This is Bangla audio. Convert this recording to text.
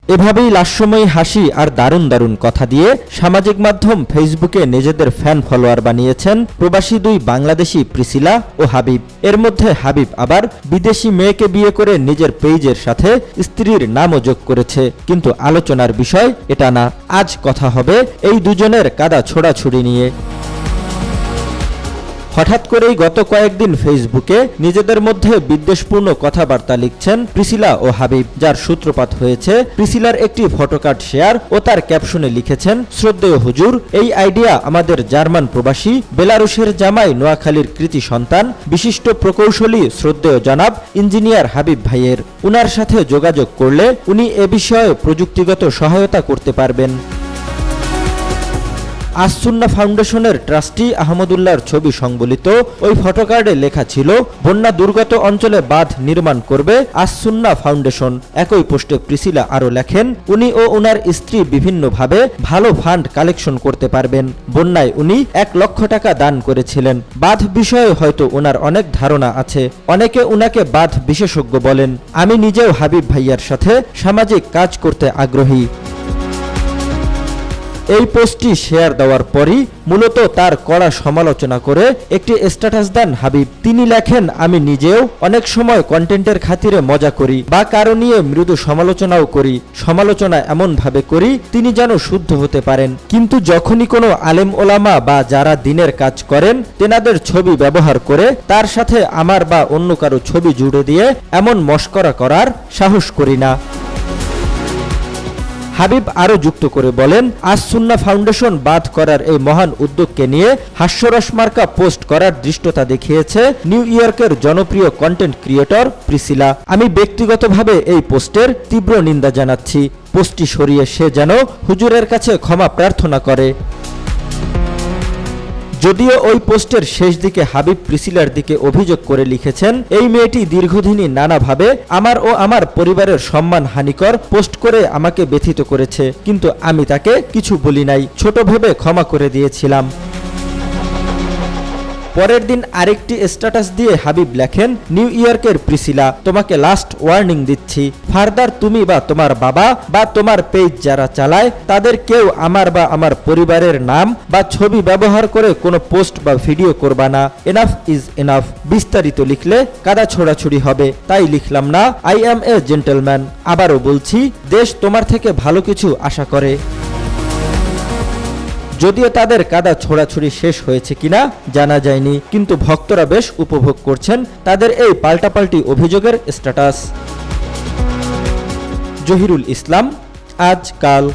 এভাবেই লাস্যময়ী হাসি আর দারুণ দারুণ কথা দিয়ে সামাজিক মাধ্যম ফেসবুকে নিজেদের ফ্যান ফলোয়ার বানিয়েছেন প্রবাসী দুই বাংলাদেশি প্রিসিলা ও হাবিব। এর মধ্যে হাবিব আবার বিদেশি মেয়েকে বিয়ে করে নিজের পেজের সাথে স্ত্রীর নামও যোগ করেছে। কিন্তু আলোচনার বিষয় এটা না। আজ কথা হবে এই দুজনের কাদা ছোড়াছুড়ি নিয়ে। হঠাৎ করেই গত কয়েকদিন ফেসবুকে নিজেদের মধ্যে বিদ্বেষপূর্ণ কথাবার্তা লিখছেন প্রিসিলা ও হাবিব, যার সূত্রপাত হয়েছে প্রিসিলার একটি ফটোকার্ড শেয়ার ও তার ক্যাপশনে লিখেছেন, শ্রদ্ধেয় হুজুর, এই আইডিয়া আমাদের জার্মান প্রবাসী বেলারুশের জামাই নোয়াখালীর কৃতি সন্তান বিশিষ্ট প্রকৌশলী শ্রদ্ধেয় জনাব ইঞ্জিনিয়ার হাবিব ভাইয়ের। উনার সাথে যোগাযোগ করলে উনি এ বিষয়ে প্রযুক্তিগত সহায়তা করতে পারবেন। আস-সুন্না ফাউন্ডেশনের ট্রাস্টি আহমদুল্লাহর ছবি সংবলিত ওই ফটোকার্ডে লেখা ছিল, বন্যা দুর্গত অঞ্চলে বাঁধ নির্মাণ করবে আস-সুন্না ফাউন্ডেশন। একই পোস্টে প্রিসিলা আরও লেখেন, উনি ও উনার স্ত্রী বিভিন্নভাবে ভালো ফান্ড কালেকশন করতে পারবেন। বন্যায় উনি 1 লক্ষ টাকা দান করেছিলেন। বাঁধ বিষয়ে হয়তো উনার অনেক ধারণা আছে। অনেকে উনাকে বাঁধ বিশেষজ্ঞ বলেন। আমি নিজেও হাবিব ভাইয়ার সাথে সামাজিক কাজ করতে আগ্রহী। এই পোস্টটি শেয়ার দেওয়ার পরই মূলত তার কড়া সমালোচনা করে একটি স্ট্যাটাস দেন হাবিব। তিনি লেখেন, আমি নিজেও অনেক সময় কন্টেন্টের খাতিরে মজা করি বা কারো নিয়ে মৃদু সমালোচনাও করি। সমালোচনা এমনভাবে করি তিনি যেন শুদ্ধ হতে পারেন। কিন্তু যখনই কোনো আলেম ওলামা বা যারা দিনের কাজ করেন তেনাদের ছবি ব্যবহার করে তার সাথে আমার বা অন্য কারো ছবি জুড়ে দিয়ে এমন মশকরা করার সাহস করি না। হাবিব আরও যুক্ত করে বলেন, আস-সুন্না ফাউন্ডেশন বাঁধ করার এই মহান উদ্যোগকে নিয়ে হাস্যরসমার্কা পোস্ট করার দৃষ্টতা দেখিয়েছে নিউ ইয়র্কের জনপ্রিয় কন্টেন্ট ক্রিয়েটর প্রিসিলা। আমি ব্যক্তিগতভাবে এই পোস্টের তীব্র নিন্দা জানাচ্ছি। পোস্টটি সরিয়ে সে যেন হুজুরের কাছে ক্ষমা প্রার্থনা করে। যদিও ওই পোস্টের শেষ দিকে হাবিব প্রিসিলার দিকে অভিযোগ করে লিখেছেন, এই মেয়েটি দীর্ঘদিনই নানাভাবে আমার ও আমার পরিবারের সম্মান হানিকর পোস্ট করে আমাকে ব্যথিত করেছে, কিন্তু আমি তাকে কিছু বলি নাই, ছোট ভেবে ক্ষমা করে দিয়েছিলাম। পরের দিন আরেকটি স্ট্যাটাস দিয়ে হাবিব লেখেন, নিউ ইয়র্কের প্রিসিলা, তোমাকে লাস্ট ওয়ার্নিং দিচ্ছি। ফার্দার তুমি বা তোমার বাবা বা তোমার পেজ যারা চালায় তাদের কেউ আমার বা আমার পরিবারের নাম বা ছবি ব্যবহার করে কোনো পোস্ট বা ভিডিও করবা না। Enough is enough. বিস্তারিত লিখলে কাদা ছোড়াছুড়ি হবে, তাই লিখলাম না। I am A gentleman. আবারও বলছি, দেশ তোমার থেকে ভালো কিছু আশা করে। যদিও তাদের কাদা ছোড়াছুড়ি শেষ হয়েছে কিনা জানা যায়নি, কিন্তু ভক্তরা বেশ উপভোগ করছেন তাদের এই পাল্টাপাল্টি অভিযোগের স্ট্যাটাস। জহিরুল ইসলাম, আজকাল।